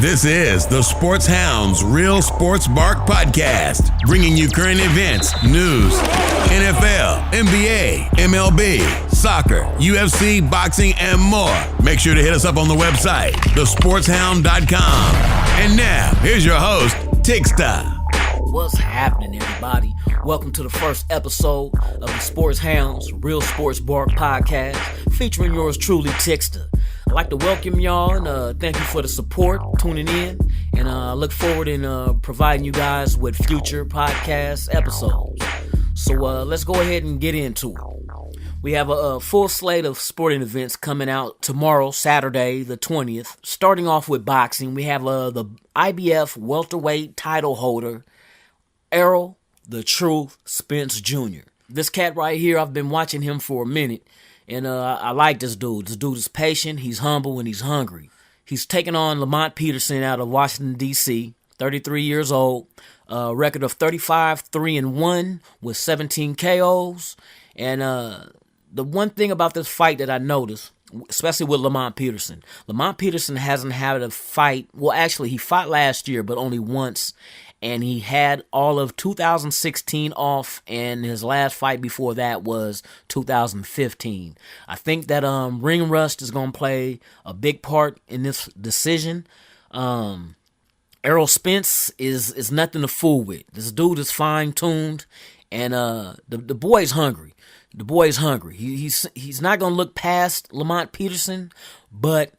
This is the Sports Hounds Real Sports Bark Podcast, bringing you current events, news, NFL, NBA, MLB, soccer, UFC, boxing, and more. Make sure to hit us up on the website, thesportshound.com. And now, here's your host, Tigsta. What's happening, everybody? Welcome to the first episode of the Sports Hounds Real Sports Bark Podcast, featuring yours truly, Tigsta. I'd like to welcome y'all and thank you for the support, tuning in, and I look forward in providing you guys with future podcast episodes. So let's go ahead and get into it. We have a full slate of sporting events coming out tomorrow, Saturday, the 20th. Starting off with boxing, we have the IBF welterweight title holder, Errol the Truth Spence Jr. This cat right here, I've been watching him for a minute. And I like this dude. This dude is patient, he's humble, and he's hungry. He's taking on Lamont Peterson out of Washington, D.C., 33 years old, record of 35-3-1 with 17 KOs. And the one thing about this fight that I noticed, especially with Lamont Peterson hasn't had a fight. Well, actually, he fought last year, but only once. And he had all of 2016 off, and his last fight before that was 2015. I think that ring rust is going to play a big part in this decision. Errol Spence is nothing to fool with. This dude is fine-tuned, and the boy's hungry. The boy's hungry. He's not going to look past Lamont Peterson, but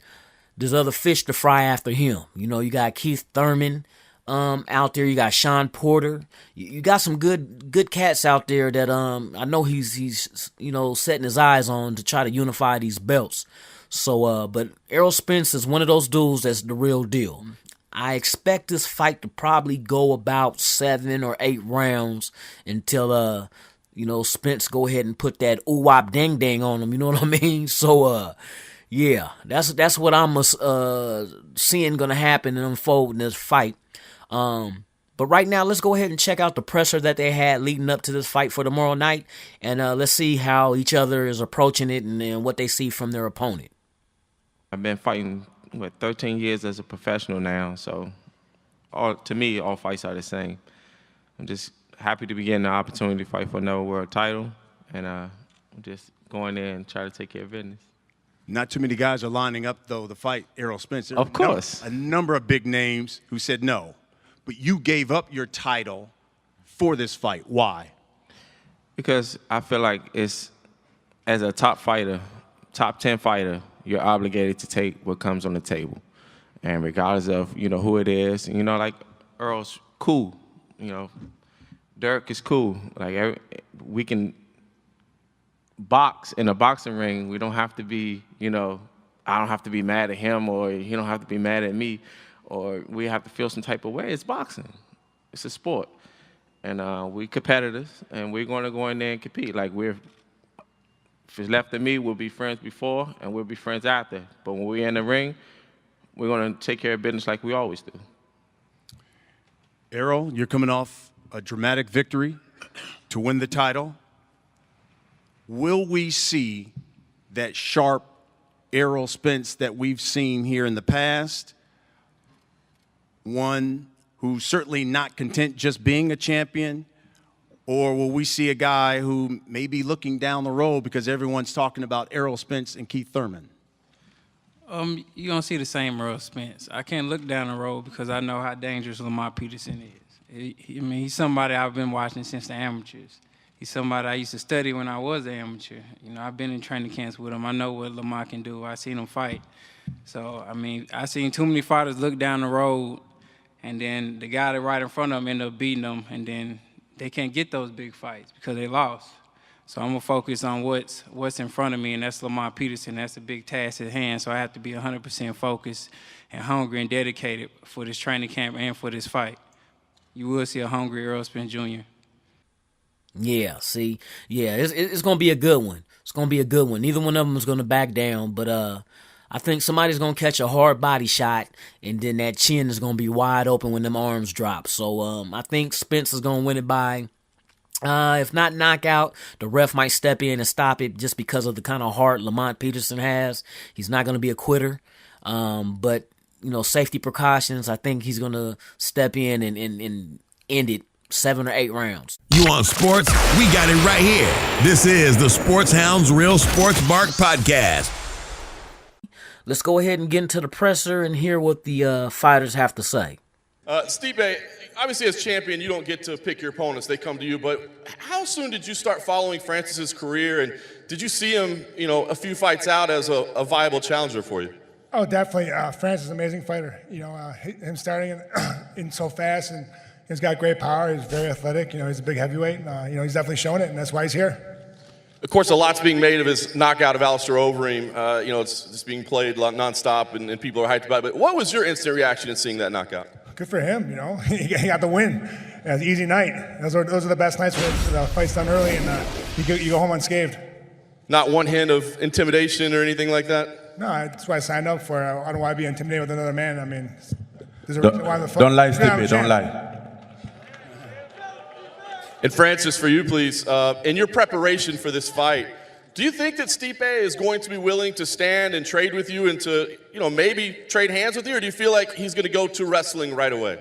there's other fish to fry after him. You know, you got Keith Thurman out there. You got Sean Porter. You got some good cats out there that I know he's setting his eyes on to try to unify these belts. So but Errol Spence is one of those dudes that's the real deal. I expect this fight to probably go about 7 or 8 rounds until Spence go ahead and put that ooh-wop dang-dang on him, you know what I mean? So yeah, that's what I'm seeing gonna happen and unfold in this fight. But right now, let's go ahead and check out the presser that they had leading up to this fight for tomorrow night, and let's see how each other is approaching it and what they see from their opponent. I've been fighting 13 years as a professional now, so to me, all fights are the same. I'm just happy to be getting the opportunity to fight for another world title, and I'm just going there and try to take care of business. Not too many guys are lining up, though, to fight Errol Spence. Of course. A number of big names who said no. But you gave up your title for this fight. Why? Because I feel like it's, as a top fighter, top 10 fighter, you're obligated to take what comes on the table. And regardless of, who it is, like Earl's cool. Dirk is cool. Like, we can box in a boxing ring. We don't have to be, I don't have to be mad at him, or he don't have to be mad at me, or we have to feel some type of way. It's boxing. It's a sport. And we competitors, and we're going to go in there and compete. Like, if it's left to me, we'll be friends before, and we'll be friends after. But when we're in the ring, we're going to take care of business like we always do. Errol, you're coming off a dramatic victory to win the title. Will we see that sharp Errol Spence that we've seen here in the past? One who's certainly not content just being a champion? Or will we see a guy who may be looking down the road because everyone's talking about Errol Spence and Keith Thurman? You're going to see the same Errol Spence. I can't look down the road because I know how dangerous Lamont Peterson is. He's somebody I've been watching since the amateurs. He's somebody I used to study when I was an amateur. I've been in training camps with him. I know what Lamont can do. I seen him fight. So, I seen too many fighters look down the road, and then the guy that right in front of them ended up beating them, and then they can't get those big fights because they lost. So I'm going to focus on what's in front of me, and that's Lamont Peterson. That's a big task at hand, so I have to be 100% focused and hungry and dedicated for this training camp and for this fight. You will see a hungry Errol Spence Jr. Yeah, see, it's going to be a good one. It's going to be a good one. Neither one of them is going to back down, but I think somebody's going to catch a hard body shot, and then that chin is going to be wide open when them arms drop. So I think Spence is going to win it by, if not knockout, the ref might step in and stop it just because of the kind of heart Lamont Peterson has. He's not going to be a quitter. But safety precautions, I think he's going to step in and end it 7 or 8 rounds. You want sports? We got it right here. This is the Sports Hounds Real Sports Bark Podcast. Let's go ahead and get into the presser and hear what the fighters have to say. Stipe, obviously as champion, you don't get to pick your opponents. They come to you. But how soon did you start following Francis's career? And did you see him, a few fights out as a viable challenger for you? Oh, definitely. Francis is an amazing fighter. Him starting in so fast, and he's got great power. He's very athletic. He's a big heavyweight. He's definitely showing it, and that's why he's here. Of course, a lot's being made of his knockout of Alistair Overeem. It's being played nonstop, and people are hyped about it. But what was your instant reaction in seeing that knockout? Good for him. He got the win. It was an easy night. Those are the best nights where the fight's done early, and you go home unscathed. Not one hint of intimidation or anything like that? No, that's what I signed up for. I don't want to be intimidated with another man. I mean, there's a reason why don't lie, Stipe. Don't lie. And Francis, for you, please, in your preparation for this fight, do you think that Stipe is going to be willing to stand and trade with you and to, maybe trade hands with you, or do you feel like he's going to go to wrestling right away?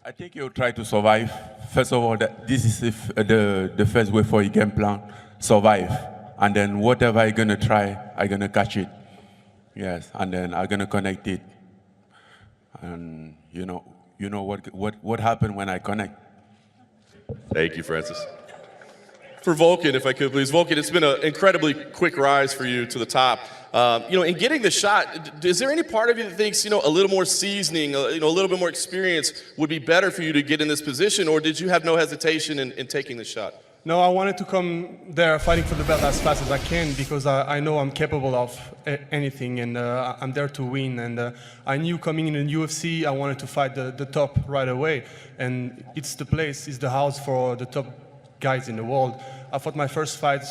I think he'll try to survive. First of all, this is the first way for a game plan, survive. And then whatever I'm going to try, I'm going to catch it. Yes, and then I'm going to connect it. And you know what happened when I connect. Thank you, Francis. For Volkan, if I could, please. Volkan, it's been an incredibly quick rise for you to the top. In getting the shot, is there any part of you that thinks, a little more seasoning, a little bit more experience would be better for you to get in this position, or did you have no hesitation in taking the shot? No, I wanted to come there fighting for the belt as fast as I can because I know I'm capable of anything, and I'm there to win. And I knew coming in the UFC, I wanted to fight the top right away. And it's the house for the top guys in the world. I fought my first fight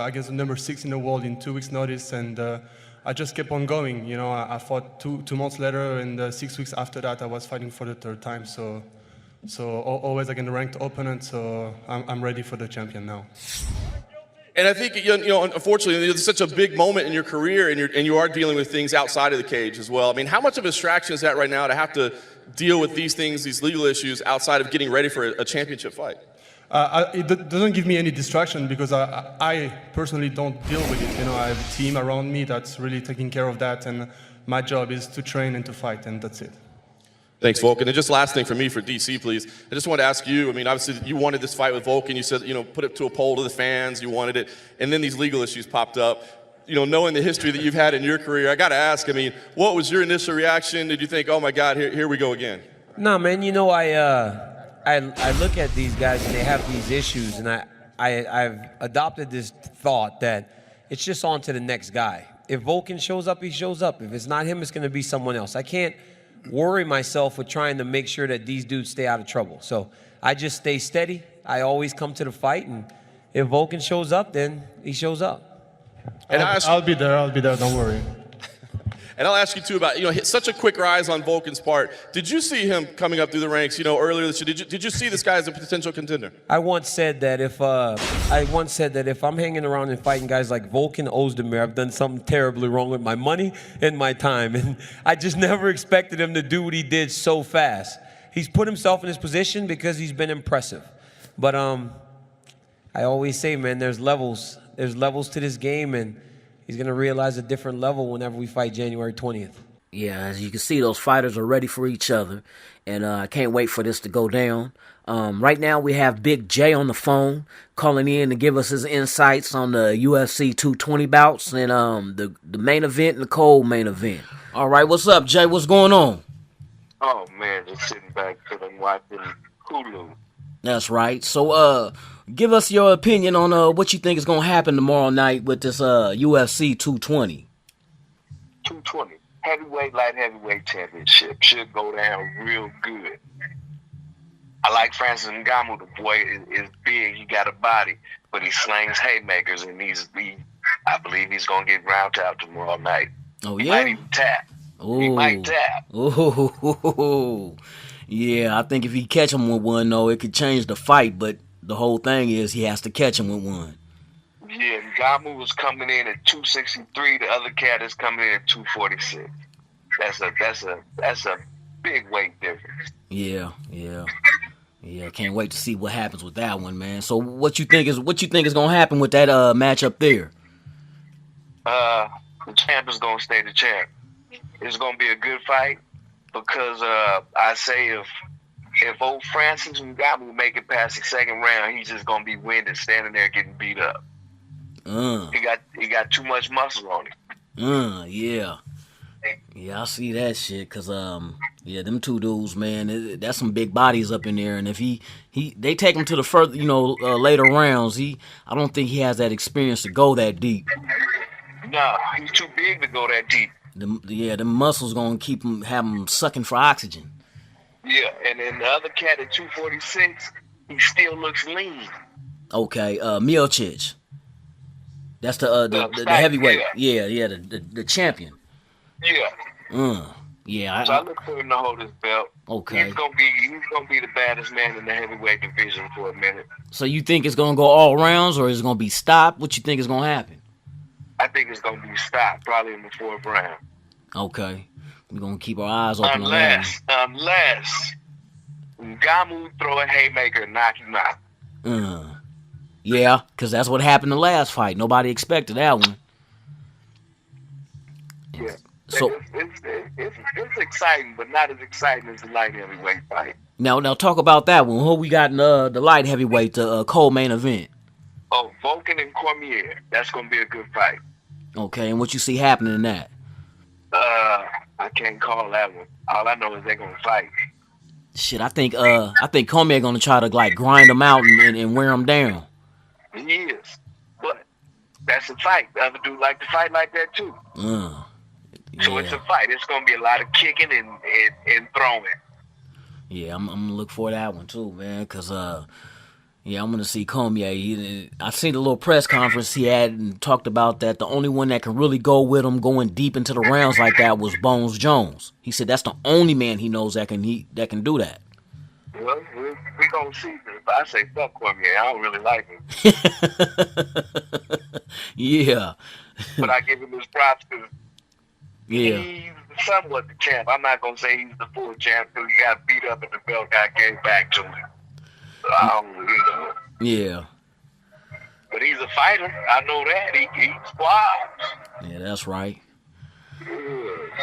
against the number 6 in the world in 2 weeks' notice, and I just kept on going. I fought two months later, and 6 weeks after that, I was fighting for the 3rd time. So always against a ranked opponent, so I'm ready for the champion now. And I think, unfortunately, it's such a big moment in your career, and you are dealing with things outside of the cage as well. I mean, how much of a distraction is that right now to have to deal with these things, these legal issues, outside of getting ready for a championship fight? It doesn't give me any distraction because I personally don't deal with it. I have a team around me that's really taking care of that, and my job is to train and to fight, and that's it. Thanks, Volkan. And just last thing for me, for DC, please. I just wanted to ask you, obviously you wanted this fight with Volkan. You said, put it to a poll to the fans. You wanted it. And then these legal issues popped up. Knowing the history that you've had in your career, I got to ask, what was your initial reaction? Did you think, oh, my God, here we go again? No, man, I look at these guys and they have these issues, and I've adopted this thought that it's just on to the next guy. If Volkan shows up, he shows up. If it's not him, it's going to be someone else. I can't worry myself with trying to make sure that these dudes stay out of trouble. So I just stay steady. I always come to the fight, and if Volkan shows up, then he shows up. And I'll be there, don't worry. And I'll ask you, too, about, such a quick rise on Volkan's part. Did you see him coming up through the ranks, earlier this year? Did you see this guy as a potential contender? I once said that if I'm hanging around and fighting guys like Volkan Ozdemir, I've done something terribly wrong with my money and my time. And I just never expected him to do what he did so fast. He's put himself in this position because he's been impressive. But I always say, man, there's levels. There's levels to this game, and he's going to realize a different level whenever we fight January 20th. Yeah, as you can see, those fighters are ready for each other, and I can't wait for this to go down. Right now, we have Big J on the phone calling in to give us his insights on the UFC 220 bouts and the main event and the cold main event. All right, what's up, Jay? What's going on? Oh, man, just sitting back chilling, watching Hulu. That's right. So, give us your opinion on what you think is going to happen tomorrow night with this UFC 220. 220. Heavyweight, light heavyweight championship. Should go down real good. I like Francis Ngannou. The boy is big. He got a body, but he slings haymakers, and I believe he's going to get ground out tomorrow night. Oh, he yeah? might even tap. Ooh. He might tap. Ooh. Yeah, I think if he catch him with one, though, it could change the fight, but the whole thing is he has to catch him with one. Yeah, Ngannou was coming in at 263. The other cat is coming in at 246. That's a big weight difference. Yeah. Can't wait to see what happens with that one, man. So what you think is gonna happen with that matchup there? The champ is gonna stay the champ. It's gonna be a good fight because I say if old Francis Ngannou make it past the second round, he's just gonna be winded, standing there getting beat up. He got too much muscle on him. Yeah, I see that shit. Cause them two dudes, man, that's some big bodies up in there. And if they take him to the further, later rounds, I don't think he has that experience to go that deep. No, he's too big to go that deep. The muscles gonna have him sucking for oxygen. Yeah, and then the other cat at 246, he still looks lean. Okay, Miocic. That's the heavyweight. Yeah, the champion. Yeah. Yeah. So I look for him to hold his belt. Okay. He's gonna be the baddest man in the heavyweight division for a minute. So you think it's gonna go all rounds, or is it gonna be stopped? What you think is gonna happen? I think it's gonna be stopped, probably in the fourth round. Okay. We're gonna keep our eyes open on that. Unless Ngannou throw a haymaker and knock him out. Yeah, because that's what happened the last fight. Nobody expected that one. Yeah. So it's exciting, but not as exciting as the light heavyweight fight. Now talk about that one. Who we got in the light heavyweight, the co-main event? Oh, Volkan and Cormier. That's gonna be a good fight. Okay, and what you see happening in that? I can't call that one. All I know is they're gonna fight. Shit, I think Cormier gonna try to like grind them out and wear them down. He is, but that's a fight. The other dude like to fight like that too. So it's a fight. It's gonna be a lot of kicking and throwing. Yeah, I'm gonna look for that one too, man. Cause I'm gonna see Cormier. I seen the little press conference he had and talked about that the only one that can really go with him going deep into the rounds like that was Bones Jones. He said that's the only man he knows that can do that. Well, we gonna see. But I say fuck Cormier. I don't really like him. Yeah. But I give him his props because he's somewhat the champ. I'm not gonna say he's the full champ because he got beat up and the belt got gave back to him. Yeah. But he's a fighter. I know that. He squads. Yeah, that's right.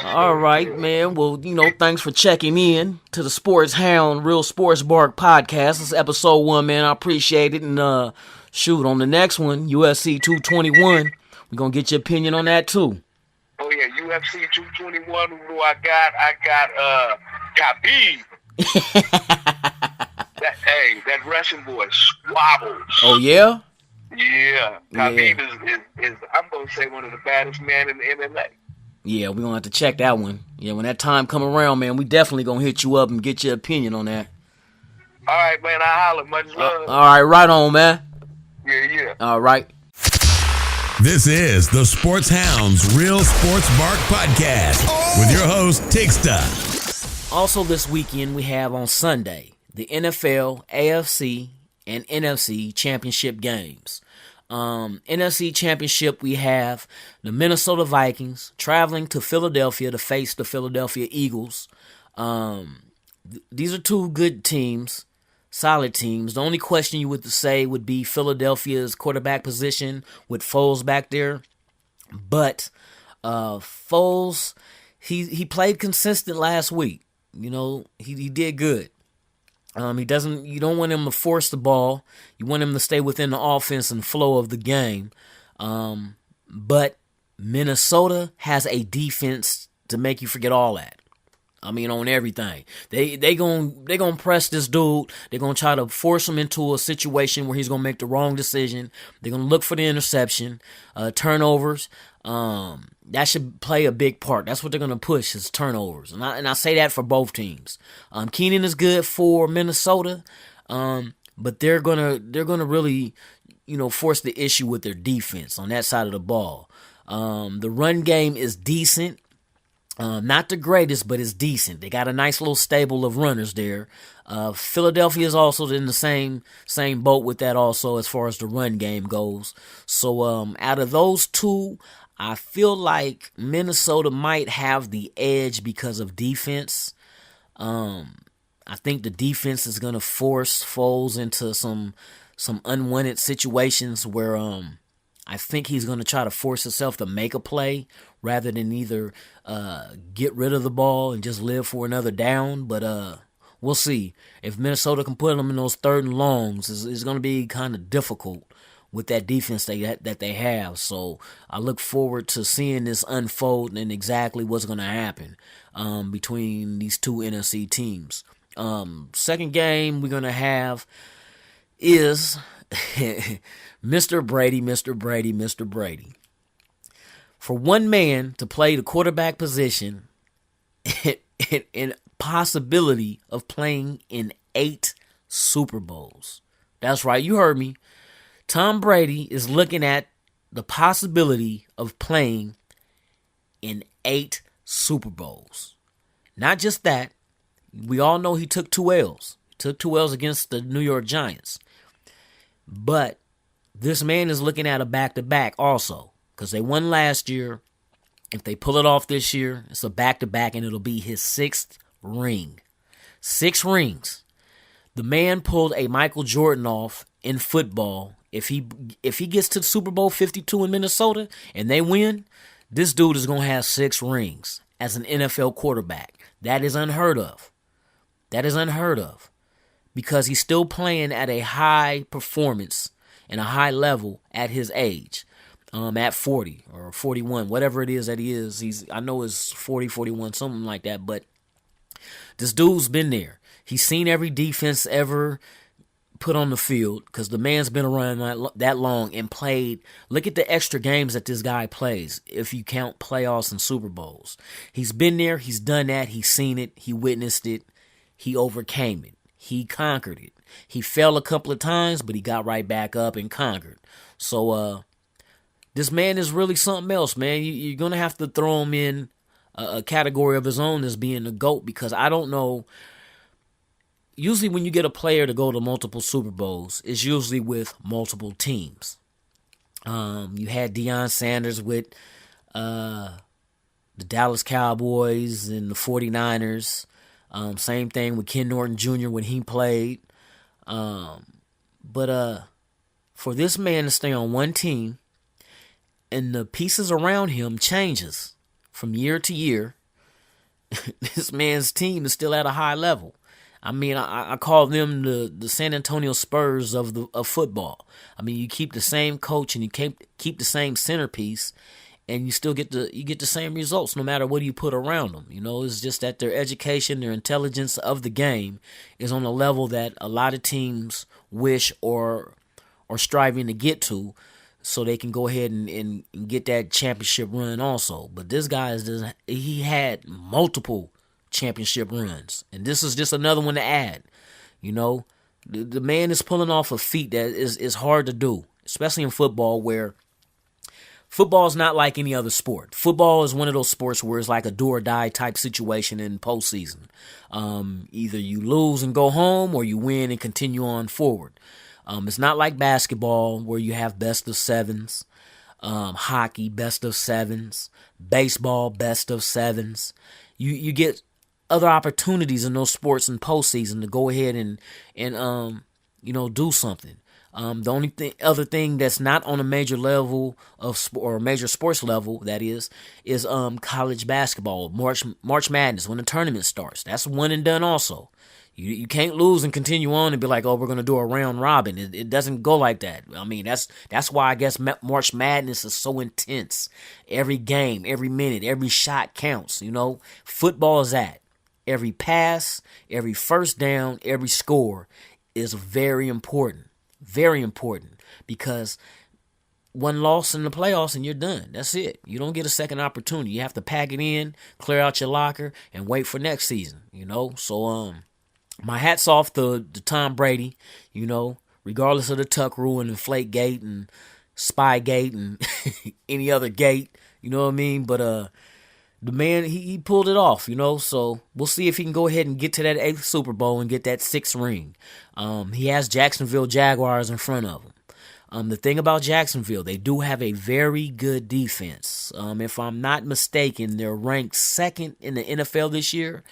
All right, man. Well, thanks for checking in to the Sports Hound Real Sports Bark podcast. This is episode 1, man. I appreciate it. And on the next one, UFC 221, we're gonna get your opinion on that too. Oh yeah, UFC 221. Who I got Khabib. That Russian boy squabbles. Oh yeah? Yeah. Khabib is I'm gonna say one of the baddest men in the MMA. Yeah, we're gonna have to check that one. Yeah, when that time come around, man, we definitely gonna hit you up and get your opinion on that. All right, man, I holler. Much love. All right, right on, man. Yeah. All right. This is the Sports Hounds Real Sports Bark Podcast with your host, Tigsta. Also this weekend, we have on Sunday the NFL, AFC, and NFC championship games. NFC championship, we have the Minnesota Vikings traveling to Philadelphia to face the Philadelphia Eagles. These are two good teams, solid teams. The only question you would say would be Philadelphia's quarterback position with Foles back there. But Foles, he played consistent last week. He did good. You don't want him to force the ball. You want him to stay within the offense and flow of the game. But Minnesota has a defense to make you forget all that. On everything. They gonna press this dude. They're gonna try to force him into a situation where he's gonna make the wrong decision. They're gonna look for the interception, turnovers. That should play a big part. That's what they're gonna push is turnovers, and I say that for both teams. Keenan is good for Minnesota, but they're gonna really, force the issue with their defense on that side of the ball. The run game is decent. Not the greatest, but it's decent. They got a nice little stable of runners there. Philadelphia is also in the same boat with that also as far as the run game goes. So out of those two, I feel like Minnesota might have the edge because of defense. I think the defense is gonna force Foles into some unwanted situations where I think he's gonna try to force himself to make a play rather than either get rid of the ball and just live for another down. But we'll see. If Minnesota can put them in those third and longs, it's gonna be kind of difficult with that defense that they have. So I look forward to seeing this unfold and exactly what's going to happen between these two NFC teams. Second game we're going to have is Mr. Brady. For one man to play the quarterback position and possibility of playing in 8 Super Bowls. That's right, you heard me. Tom Brady is looking at the possibility of playing in 8 Super Bowls. Not just that, we all know he took 2 L's. He took 2 L's against the New York Giants. But this man is looking at a back-to-back also, because they won last year. If they pull it off this year, it's a back-to-back, and it'll be his 6th ring. 6 rings. The man pulled a Michael Jordan off in football. If he gets to the Super Bowl 52 in Minnesota and they win, this dude is going to have 6 rings as an NFL quarterback. That is unheard of. Because he's still playing at a high performance and a high level at his age. At 40 or 41, whatever it is that he is. I know it's 40, 41, something like that. But this dude's been there. He's seen every defense ever put on the field because the man's been around that long and played. Look at the extra games that this guy plays if you count playoffs and Super Bowls. He's been there. He's done that. He's seen it. He witnessed it. He overcame it. He conquered it. He fell a couple of times, but he got right back up and conquered. So this man is really something else, man. You're going to have to throw him in a category of his own as being the GOAT because I don't know. Usually when you get a player to go to multiple Super Bowls, it's usually with multiple teams. You had Deion Sanders with the Dallas Cowboys and the 49ers. Same thing with Ken Norton Jr. when he played. But for this man to stay on one team and the pieces around him changes from year to year, this man's team is still at a high level. I mean, I call them the San Antonio Spurs of football. I mean, you keep the same coach and you keep the same centerpiece, and you still get the same results no matter what you put around them. You know, it's just that their education, their intelligence of the game is on a level that a lot of teams wish or are striving to get to, so they can go ahead and get that championship run also. But this guy he had multiple championship runs, and this is just another one to add. You know, the man is pulling off a feat that is hard to do, especially in football, where football is not like any other sport. Football is one of those sports where it's like a do or die type situation in postseason. Either you lose and go home, or you win and continue on forward. It's not like basketball where you have best of sevens, hockey best of sevens, baseball best of sevens. You get other opportunities in those sports in postseason to go ahead and do something. The only other thing that's not on a major level or a major sports level, that is college basketball, March Madness, when the tournament starts. That's one and done also. You can't lose and continue on and be like, oh, we're going to do a round robin. It doesn't go like that. I mean, that's why I guess March Madness is so intense. Every game, every minute, every shot counts. You know, football is that. Every pass, every first down, every score is very important. Very important, because one loss in the playoffs and you're done. That's it. You don't get a second opportunity. You have to pack it in, clear out your locker, and wait for next season. You know, so my hat's off to Tom Brady. You know, regardless of the Tuck rule and Inflate Gate and Spy Gate and any other gate. You know what I mean? But the man, he pulled it off, you know, so we'll see if he can go ahead and get to that 8th Super Bowl and get that 6th ring. He has Jacksonville Jaguars in front of him. The thing about Jacksonville, they do have a very good defense. If I'm not mistaken, they're ranked second in the NFL this year.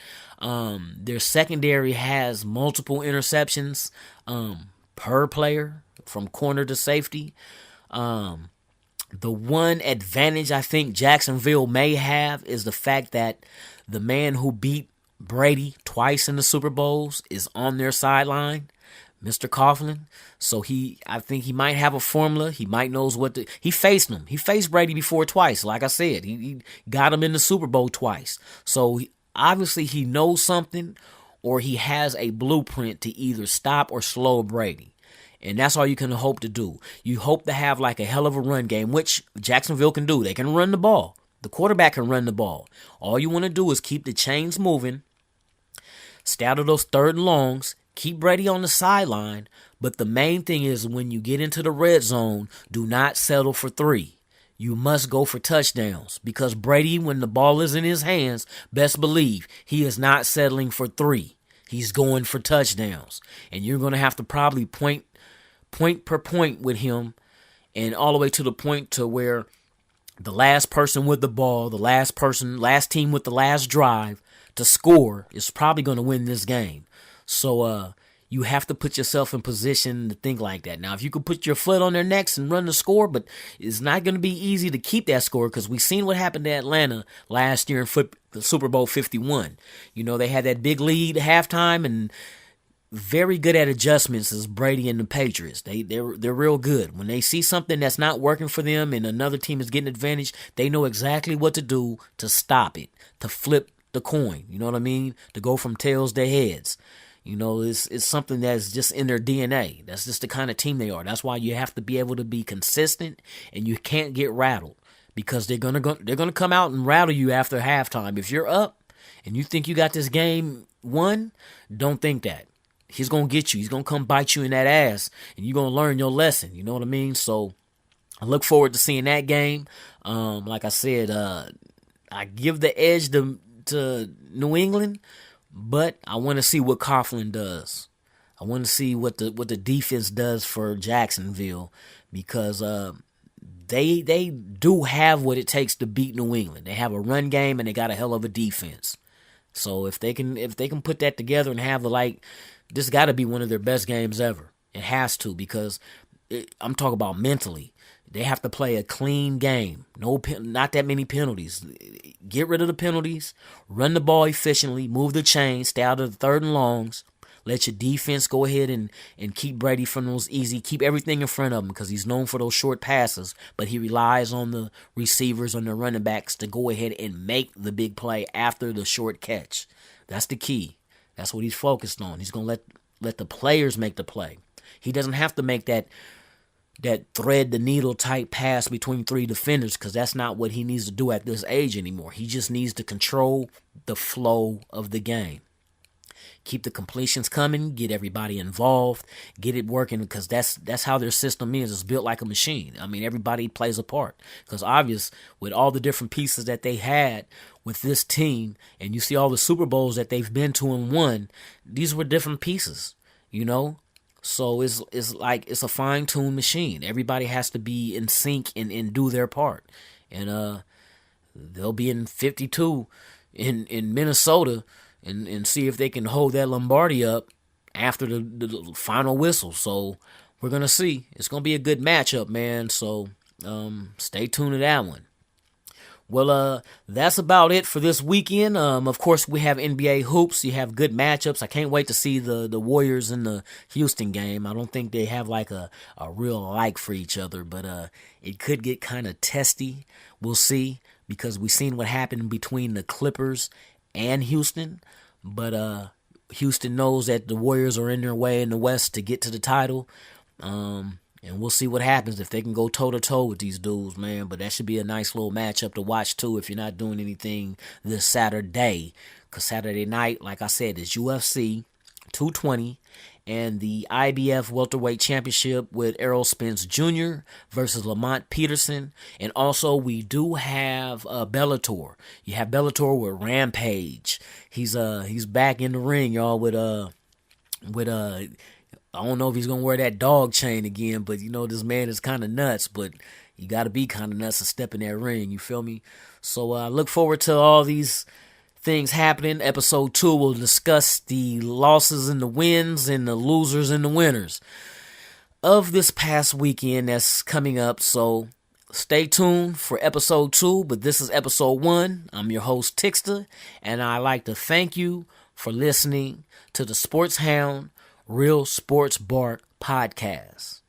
Their secondary has multiple interceptions per player from corner to safety. The one advantage I think Jacksonville may have is the fact that the man who beat Brady twice in the Super Bowls is on their sideline, Mr. Coughlin. So I think he might have a formula. He might knows he faced him. He faced Brady before twice. Like I said, he got him in the Super Bowl twice. So obviously he knows something, or he has a blueprint to either stop or slow Brady. And that's all you can hope to do. You hope to have like a hell of a run game, which Jacksonville can do. They can run the ball. The quarterback can run the ball. All you want to do is keep the chains moving, stay out of those third and longs, keep Brady on the sideline. But the main thing is when you get into the red zone, do not settle for 3. You must go for touchdowns, because Brady, when the ball is in his hands, best believe he is not settling for 3. He's going for touchdowns. And you're going to have to probably point per point with him, and all the way to the point to where the last person with the ball, the last team with the last drive to score is probably going to win this game. So you have to put yourself in position to think like that. Now, if you could put your foot on their necks and run the score, but it's not going to be easy to keep that score, because we've seen what happened to Atlanta last year in the Super Bowl 51. They had that big lead at halftime, and very good at adjustments is Brady and the Patriots. They're real good. When they see something that's not working for them and another team is getting advantage, they know exactly what to do to stop it, to flip the coin. You know what I mean? To go from tails to heads. It's something that's just in their DNA. That's just the kind of team they are. That's why you have to be able to be consistent, and you can't get rattled, because they're gonna come out and rattle you after halftime. If you're up and you think you got this game won, don't think that. He's going to get you. He's going to come bite you in that ass, and you're going to learn your lesson. You know what I mean? So I look forward to seeing that game. Like I said, I give the edge to New England, but I want to see what Coughlin does. I want to see what the defense does for Jacksonville, because they do have what it takes to beat New England. They have a run game, and they got a hell of a defense. So if they can put that together and have this got to be one of their best games ever. It has to, because I'm talking about mentally. They have to play a clean game. Not that many penalties. Get rid of the penalties. Run the ball efficiently. Move the chains. Stay out of the third and longs. Let your defense go ahead and keep Brady from those easy. Keep everything in front of him, because he's known for those short passes. But he relies on the receivers, on the running backs, to go ahead and make the big play after the short catch. That's the key. That's what he's focused on. He's going to let the players make the play. He doesn't have to make that thread the needle type pass between 3 defenders, because that's not what he needs to do at this age anymore. He just needs to control the flow of the game. Keep the completions coming, get everybody involved, get it working, because that's how their system is. It's built like a machine. I mean, everybody plays a part, because obvious, with all the different pieces that they had with this team, and you see all the Super Bowls that they've been to and won, these were different pieces, So it's like it's a fine-tuned machine. Everybody has to be in sync and do their part. And they'll be in 52 in Minnesota, and see if they can hold that Lombardi up after the final whistle. So we're going to see. It's going to be a good matchup, man. So stay tuned to that one. Well, that's about it for this weekend. Of course, we have NBA hoops. You have good matchups. I can't wait to see the Warriors in the Houston game. I don't think they have like a real like for each other, but it could get kind of testy. We'll see, because we've seen what happened between the Clippers and Houston. But Houston knows that the Warriors are in their way in the West to get to the title. And we'll see what happens if they can go toe-to-toe with these dudes, man. But that should be a nice little matchup to watch, too, if you're not doing anything this Saturday. Because Saturday night, like I said, is UFC 220 and the IBF Welterweight Championship with Errol Spence Jr. versus Lamont Peterson. And also, we do have Bellator. You have Bellator with Rampage. He's back in the ring, y'all, with I don't know if he's going to wear that dog chain again, but, you know, this man is kind of nuts, but you got to be kind of nuts to step in that ring, you feel me? So I look forward to all these things happening. Episode 2 will discuss the losses and the wins and the losers and the winners of this past weekend that's coming up. So stay tuned for episode 2, but this is episode 1. I'm your host, Tixter, and I'd like to thank you for listening to the Sports Hound Real Sports Bark podcast.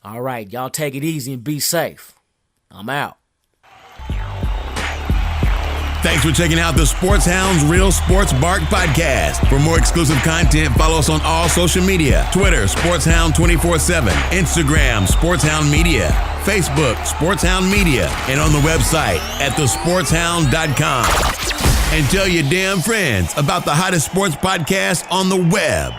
All right, y'all take it easy and be safe. I'm out. Thanks for checking out the Sports Hounds Real Sports Bark podcast. For more exclusive content, follow us on all social media. Twitter, SportsHound 24/7. Instagram, SportsHound Media. Facebook, SportsHound Media. And on the website at thesportshound.com. And tell your damn friends about the hottest sports podcast on the web.